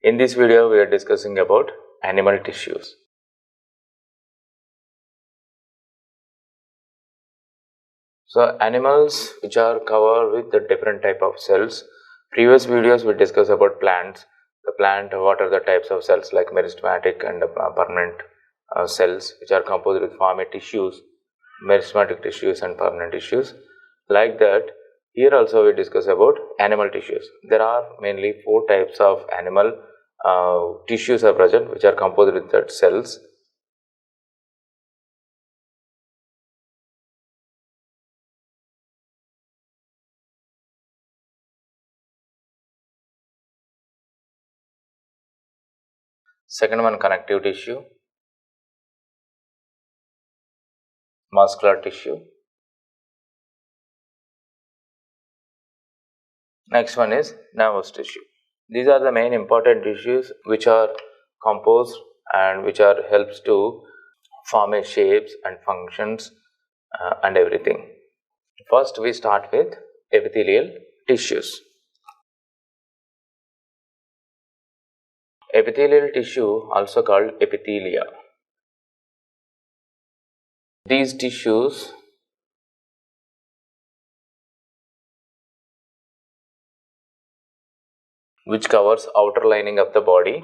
In this video, we are discussing about animal tissues. So, animals which are covered with the different type of cells. Previous videos we discussed about plants. The plant, what are the types of cells like meristematic and permanent cells which are composed with form tissues, meristematic tissues and permanent tissues. Like that, here also we discuss about animal tissues. There are mainly 4 types of animal tissues are present which are composed with that cells. Second one, connective tissue, muscular tissue. Next one is nervous tissue. These are the main important tissues which are composed and which are helps to form a shapes and functions and everything. First we start with epithelial tissues. Epithelial tissue, also called epithelia. These tissues which covers outer lining of the body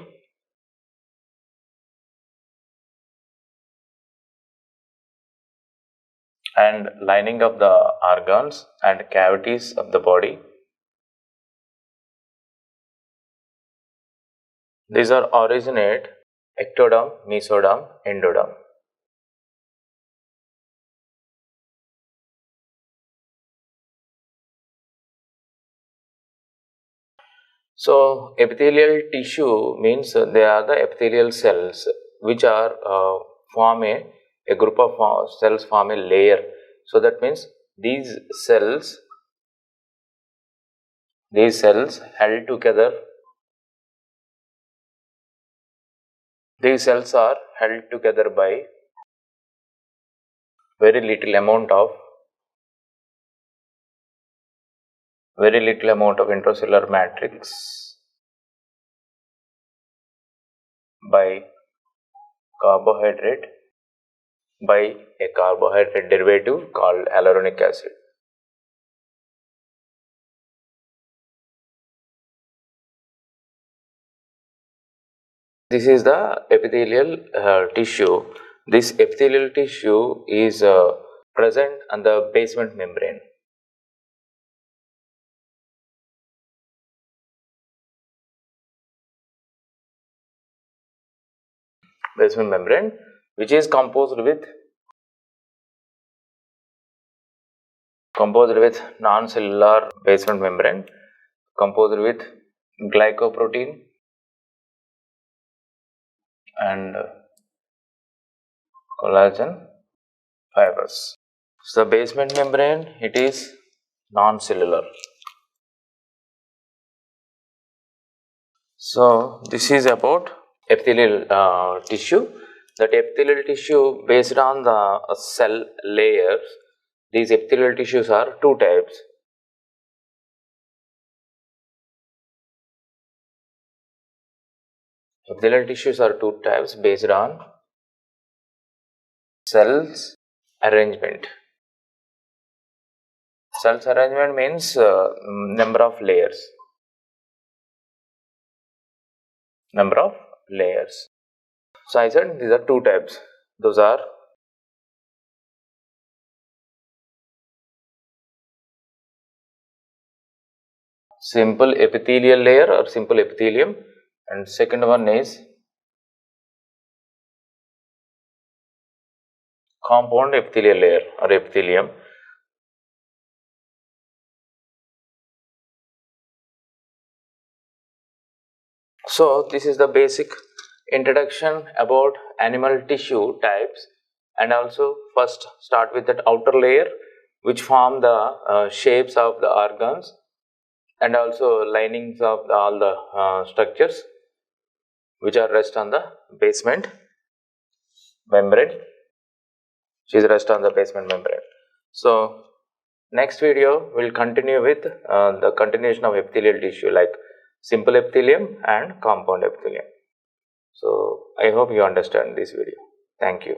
and lining of the organs and cavities of the body. These are originate ectoderm, mesoderm, endoderm. So, epithelial tissue means they are the epithelial cells which are form a group of cells form a layer. So, that means these cells held together. These cells are held together by very little amount of intracellular matrix, by carbohydrate, by a carbohydrate derivative called hyaluronic acid. This is the epithelial tissue. This epithelial tissue is present on the basement membrane. Basement membrane, which is composed with non-cellular basement membrane, composed with glycoprotein and collagen fibers. So, the basement membrane, it is non-cellular. So, this is about epithelial tissue. That epithelial tissue based on the cell layers. These epithelial tissues are 2 types. Epithelial tissues are 2 types based on cells arrangement. Cells arrangement means number of layers. So, I said these are 2 types. Those are simple epithelial layer or simple epithelium, and second one is compound epithelial layer or epithelium. So, this is the basic introduction about animal tissue types, and also first start with that outer layer which form the shapes of the organs and also linings of all the structures which are rest on the basement membrane. So, next video will continue with the continuation of epithelial tissue, like simple epithelium and compound epithelium. So I hope you understand this video. Thank you.